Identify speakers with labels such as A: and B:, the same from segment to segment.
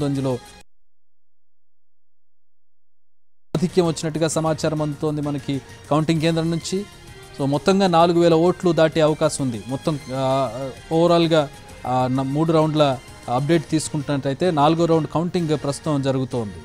A: ముందంజలో ఆధిక్యం వచ్చినట్టుగా సమాచారం అందుతోంది మనకి కౌంటింగ్ కేంద్రం నుంచి. సో మొత్తంగా 4000 ఓట్లు దాటే అవకాశం ఉంది. మొత్తం ఓవరాల్గా 3 రౌండ్ల అప్డేట్ తీసుకుంటున్నట్టయితే 4వ రౌండ్ కౌంటింగ్ ప్రస్తుతం జరుగుతోంది.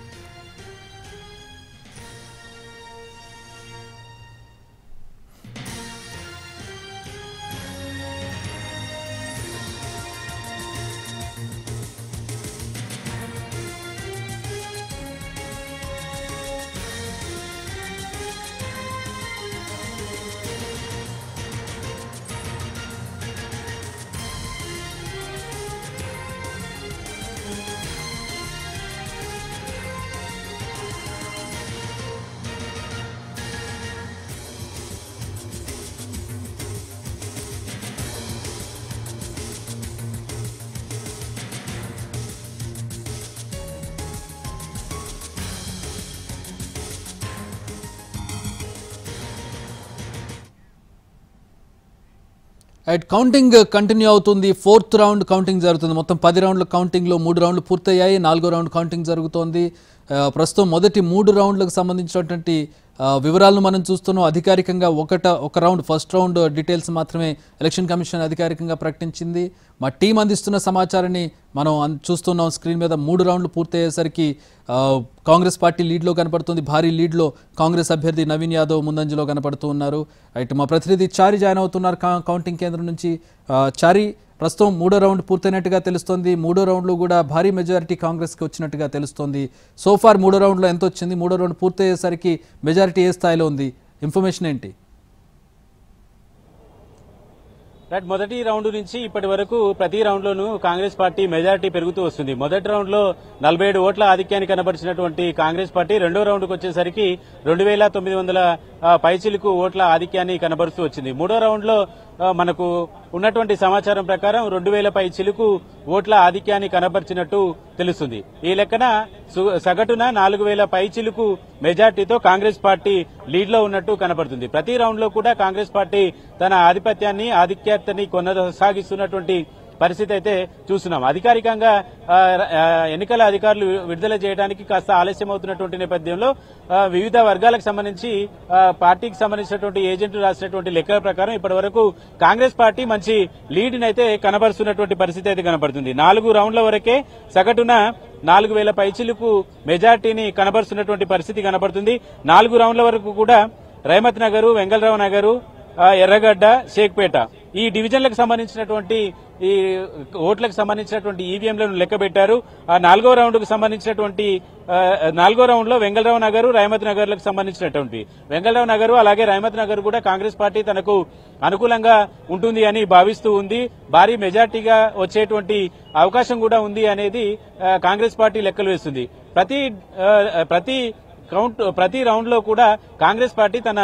A: కౌంటింగ్ కంటిన్యూ అవుతుంది. 4th రౌండ్ కౌంటింగ్ జరుగుతుంది. మొత్తం 10 రౌండ్ల కౌంటింగ్లో 3 రౌండ్లు పూర్తయ్యాయి. 4వ రౌండ్ కౌంటింగ్ జరుగుతోంది. ప్రస్తుతం మొదటి 3 రౌండ్లకు సంబంధించినటువంటి వివరాలను మనం చూస్తున్నాం. అధికారికంగా ఒక రౌండ్ ఫస్ట్ రౌండ్ డీటెయిల్స్ మాత్రమే ఎలక్షన్ కమిషన్ అధికారికంగా ప్రకటించింది. మా టీం అందిస్తున్న సమాచారాన్ని మనం చూస్తున్నాం స్క్రీన్ మీద. 3 రౌండ్లు పూర్తయ్యేసరికి కాంగ్రెస్ పార్టీ లీడ్లో కనపడుతుంది. భారీ లీడ్లో కాంగ్రెస్ అభ్యర్థి నవీన్ యాదవ్ ముందంజలో కనపడుతూ ఉన్నారు. రైట్, మా ప్రతినిధి చారి జాయిన్ అవుతున్నారు కౌంటింగ్ కేంద్రం నుంచి. చారి, ప్రస్తుతం 3వ రౌండ్ పూర్తయినట్టుగా తెలుస్తోంది. 3వ రౌండ్లో కూడా భారీ మెజారిటీ కాంగ్రెస్కి వచ్చినట్టుగా తెలుస్తోంది. సోఫార్ 3వ రౌండ్లో ఎంత వచ్చింది? 3వ రౌండ్ పూర్తయ్యేసరికి మెజారిటీ ఏ స్థాయిలో ఉంది? ఇన్ఫర్మేషన్ ఏంటి?
B: రైట్, మొదటి రౌండ్ నుంచి ఇప్పటి వరకు ప్రతి రౌండ్లోనూ కాంగ్రెస్ పార్టీ మెజారిటీ పెరుగుతూ వస్తుంది. మొదటి రౌండ్లో 47 ఓట్ల ఆధిక్యాన్ని కనబరిచినటువంటి కాంగ్రెస్ పార్టీ రెండో రౌండ్కి వచ్చేసరికి 2900 పైచిలుకు ఓట్ల ఆధిక్యాన్ని కనబరుస్తూ వచ్చింది. మూడో రౌండ్లో మనకు ఉన్నటువంటి సమాచారం ప్రకారం 2000 పైచిలుకు ఓట్ల ఆధిక్యాన్ని కనబరిచినట్టు తెలుస్తుంది. ఈ లెక్కన సగటున 4000 పైచిలుకు మెజార్టీతో కాంగ్రెస్ పార్టీ లీడ్ లో ఉన్నట్టు కనబడుతుంది. ప్రతి రౌండ్ లో కూడా కాంగ్రెస్ పార్టీ తన ఆధిపత్యాన్ని ఆధిక్యతని కొనసాగిస్తున్నటువంటి పరిస్థితి అయితే చూస్తున్నాం. అధికారికంగా ఎన్నికల అధికారులు విడుదల చేయడానికి కాస్త ఆలస్యం అవుతున్నటువంటి నేపథ్యంలో వివిధ వర్గాలకు సంబంధించి పార్టీకి సంబంధించినటువంటి ఏజెంట్లు రాసినటువంటి లెక్కల ప్రకారం ఇప్పటి వరకు కాంగ్రెస్ పార్టీ మంచి లీడ్ అయితే కనబరుస్తున్నటువంటి పరిస్థితి అయితే కనబడుతుంది. 4 రౌండ్ల వరకే సగటున 4000 పైచిలకు మెజార్టీని కనబరుస్తున్నటువంటి పరిస్థితి కనబడుతుంది. 4 రౌండ్ల వరకు కూడా రైమత్ నగరు, వెంగళరావు నగరు, ఎర్రగడ్డ, షేక్పేట ఈ డివిజన్లకు సంబంధించినటువంటి ఈ ఓట్లకు సంబంధించినటువంటి ఈవీఎంలను లెక్కబెట్టారు. ఆ 4వ రౌండ్కు సంబంధించినటువంటి 4వ రౌండ్ లో వెంగళరావు నగరు, రైమత్ నగర్ లకు సంబంధించినటువంటి వెంగళరావు నగరు అలాగే రైమత్ నగర్ కూడా కాంగ్రెస్ పార్టీ తనకు అనుకూలంగా ఉంటుంది అని భావిస్తూ ఉంది. భారీ మెజార్టీగా వచ్చేటువంటి అవకాశం కూడా ఉంది అనేది కాంగ్రెస్ పార్టీ లెక్కలు వేస్తుంది. ప్రతి రౌండ్ లో కూడా కాంగ్రెస్ పార్టీ తన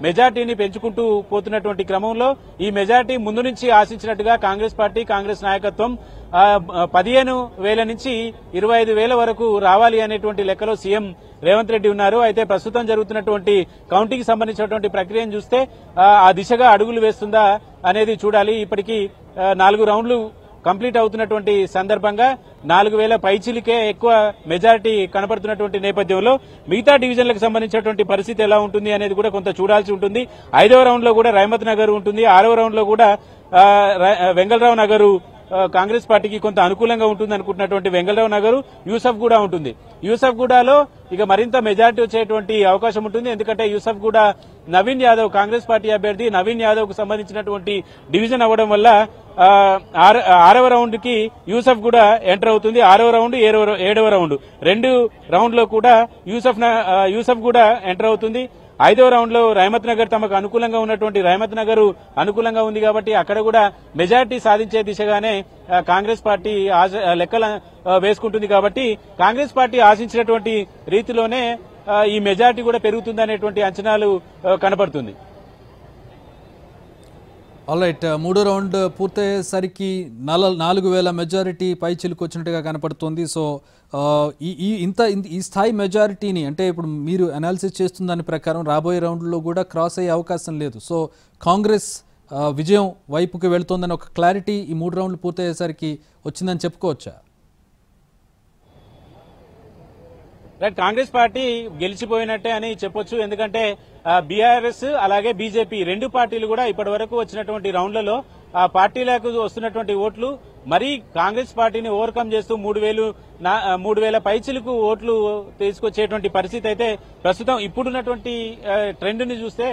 B: మెజార్టీని పెంచుకుంటూ పోతున్నటువంటి క్రమంలో ఈ మెజార్టీ ముందు నుంచి ఆశించినట్టుగా కాంగ్రెస్ పార్టీ, కాంగ్రెస్ నాయకత్వం 15,000 నుంచి 25,000 వరకు రావాలి అనేటువంటి లెక్కలో సీఎం రేవంత్ రెడ్డి ఉన్నారు. అయితే ప్రస్తుతం జరుగుతున్నటువంటి కౌంటింగ్ సంబంధించినటువంటి ప్రక్రియను చూస్తే ఆ దిశగా అడుగులు వేస్తుందా అనేది చూడాలి. ఇప్పటికీ 4 రౌండ్లు కంప్లీట్ అవుతున్నటువంటి సందర్భంగా 4000 పైచిలికే ఎక్కువ మెజారిటీ కనబడుతున్నటువంటి నేపథ్యంలో మిగతా డివిజన్లకు సంబంధించినటువంటి పరిస్థితి ఎలా ఉంటుంది అనేది కూడా కొంత చూడాల్సి ఉంటుంది. 5వ రౌండ్ లో కూడా రైమత్ నగర్ ఉంటుంది. 6వ రౌండ్ లో కూడా వెంగళరావు నగరు కాంగ్రెస్ పార్టీకి కొంత అనుకూలంగా ఉంటుంది అనుకుంటున్నటువంటి వెంగళరావు నగరు, యూసఫ్ గూడ ఉంటుంది. యూసఫ్ గూడలో ఇక మరింత మెజారిటీ వచ్చేటువంటి అవకాశం ఉంటుంది. ఎందుకంటే యూసఫ్ గూడ నవీన్ యాదవ్ కాంగ్రెస్ పార్టీ అభ్యర్థి నవీన్ యాదవ్ కు సంబంధించినటువంటి డివిజన్ అవ్వడం వల్ల 6వ రౌండ్ కి యూసఫ్ కూడా ఎంటర్ అవుతుంది. 6వ రౌండ్, 7వ రౌండ్ 2 రౌండ్ లో కూడా యూసఫ్ కూడా ఎంటర్ అవుతుంది. 5వ రౌండ్ లో రైమత్ నగర్ తమకు అనుకూలంగా ఉన్నటువంటి రైమత్ నగర్ అనుకూలంగా ఉంది కాబట్టి అక్కడ కూడా మెజార్టీ సాధించే దిశగానే కాంగ్రెస్ పార్టీ లెక్కలు వేసుకుంటుంది. కాబట్టి కాంగ్రెస్ పార్టీ ఆశించినటువంటి రీతిలోనే ఈ మెజార్టీ కూడా పెరుగుతుందనేటువంటి అంచనాలు కనబడుతుంది.
A: ఆల్రైట్, 3వ రౌండ్ పూర్తయ్యేసరికి 4,000 మెజారిటీ పై చిలుకు వచ్చినట్టుగా కనపడుతుంది. సో ఈ స్థాయి మెజారిటీని అంటే ఇప్పుడు మీరు అనాలిసిస్ చేస్తున్న దాని ప్రకారం రాబోయే రౌండ్లో కూడా క్రాస్ అయ్యే అవకాశం లేదు. సో కాంగ్రెస్ విజయం వైపుకి వెళుతోందని ఒక క్లారిటీ ఈ 3 రౌండ్లు పూర్తయ్యేసరికి వచ్చిందని చెప్పుకోవచ్చా?
B: రైట్, కాంగ్రెస్ పార్టీ గెలిచిపోయినట్టే అని చెప్పొచ్చు. ఎందుకంటే బీఆర్ఎస్ అలాగే బీజేపీ రెండు పార్టీలు కూడా ఇప్పటి వరకు వచ్చినటువంటి రౌండ్లలో ఆ పార్టీలకు వస్తున్నటువంటి ఓట్లు మరీ కాంగ్రెస్ పార్టీని ఓవర్కమ్ చేస్తూ 3,000 పైచిలకు ఓట్లు తీసుకొచ్చేటువంటి పరిస్థితి అయితే ప్రస్తుతం ఇప్పుడున్నటువంటి ట్రెండ్ ని చూస్తే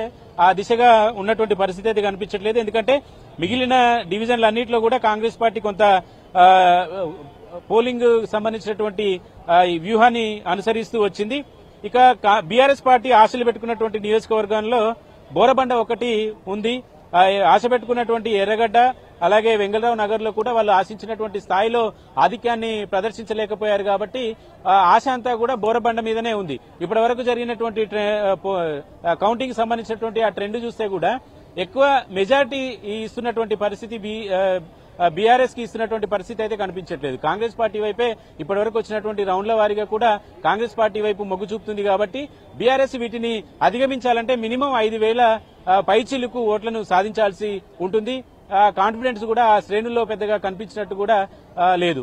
B: ఆ దిశగా ఉన్నటువంటి పరిస్థితి అయితే కనిపించట్లేదు. ఎందుకంటే మిగిలిన డివిజన్లన్నింటిలో కూడా కాంగ్రెస్ పార్టీ కొంత పోలింగ్ సంబంధించినటువంటి వ్యూహాన్ని అనుసరిస్తూ వచ్చింది. ఇక బీఆర్ఎస్ పార్టీ ఆశలు పెట్టుకున్నటువంటి నియోజకవర్గంలో బోరబండ ఒకటి ఉంది. ఆశ పెట్టుకున్నటువంటి ఎర్రగడ్డ అలాగే వెంగళరావు నగర్ లో కూడా వాళ్ళు ఆశించినటువంటి స్థాయిలో ఆధిక్యాన్ని ప్రదర్శించలేకపోయారు. కాబట్టి ఆశ అంతా కూడా బోరబండ మీదనే ఉంది. ఇప్పటి వరకు జరిగినటువంటి కౌంటింగ్ సంబంధించినటువంటి ఆ ట్రెండ్ చూస్తే కూడా ఎక్కువ మెజార్టీ ఇస్తున్నటువంటి పరిస్థితి బీఆర్ఎస్ కి ఇస్తున్నటువంటి పరిస్థితి అయితే కనిపించట్లేదు. కాంగ్రెస్ పార్టీ వైపే ఇప్పటి వరకు వచ్చినటువంటి రౌండ్ల వారీగా కూడా కాంగ్రెస్ పార్టీ వైపు మొగ్గు చూపుతుంది. కాబట్టి బీఆర్ఎస్ వీటిని అధిగమించాలంటే మినిమం 5,000 పైచిలుకు ఓట్లను సాధించాల్సి ఉంటుంది. కాన్ఫిడెన్స్ కూడా ఆ శ్రేణుల్లో పెద్దగా కనిపించినట్టు కూడా లేదు.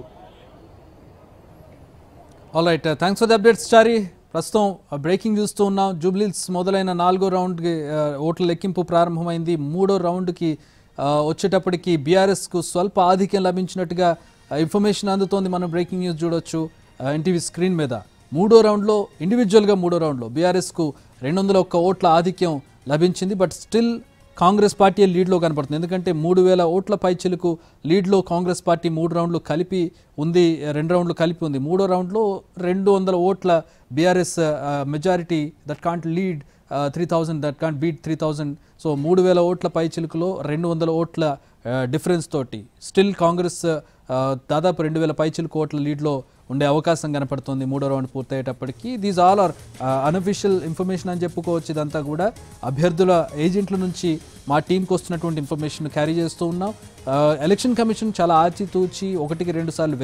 A: All right, thanks for the updates Chari. ప్రస్తుతం బ్రేకింగ్ చూస్తూ ఉన్నాం. జూబ్లీహిల్స్ మొదలైన 4వ రౌండ్కి ఓట్ల లెక్కింపు ప్రారంభమైంది. 3వ రౌండ్కి వచ్చేటప్పటికి బీఆర్ఎస్కు స్వల్ప ఆధిక్యం లభించినట్టుగా ఇన్ఫర్మేషన్ అందుతోంది. మనం బ్రేకింగ్ న్యూస్ చూడొచ్చు ఎన్టీవీ స్క్రీన్ మీద. 3వ రౌండ్లో ఇండివిజువల్గా 3వ రౌండ్లో బీఆర్ఎస్కు 201 ఓట్ల ఆధిక్యం లభించింది. బట్ స్టిల్ కాంగ్రెస్ పార్టీ లీడ్లో కనపడుతుంది. ఎందుకంటే 3,000 ఓట్ల పైచిలకు లీడ్లో కాంగ్రెస్ పార్టీ 3 రౌండ్లు కలిపి ఉంది, 2 రౌండ్లు కలిపి ఉంది. 3వ రౌండ్లో 200 ఓట్ల BRS majority that can't lead 3,000, that can't beat 3,000. So 3,000 ఓట్ల పైచిలుకులో 200 ఓట్ల డిఫరెన్స్ తోటి స్టిల్ కాంగ్రెస్ దాదాపు 2,000 పైచిలుకు ఓట్ల లీడ్లో ఉండే అవకాశం కనపడుతుంది 3వ రౌండ్ పూర్తయ్యేటప్పటికి. These all are unofficial information అని చెప్పుకోవచ్చు. ఇదంతా కూడా అభ్యర్థుల ఏజెంట్ల నుంచి మా టీంకి వస్తున్నటువంటి ఇన్ఫర్మేషన్ క్యారీ చేస్తూ ఉన్నాం. ఎలక్షన్ కమిషన్ చాలా ఆచితూచి 1-2 సార్లు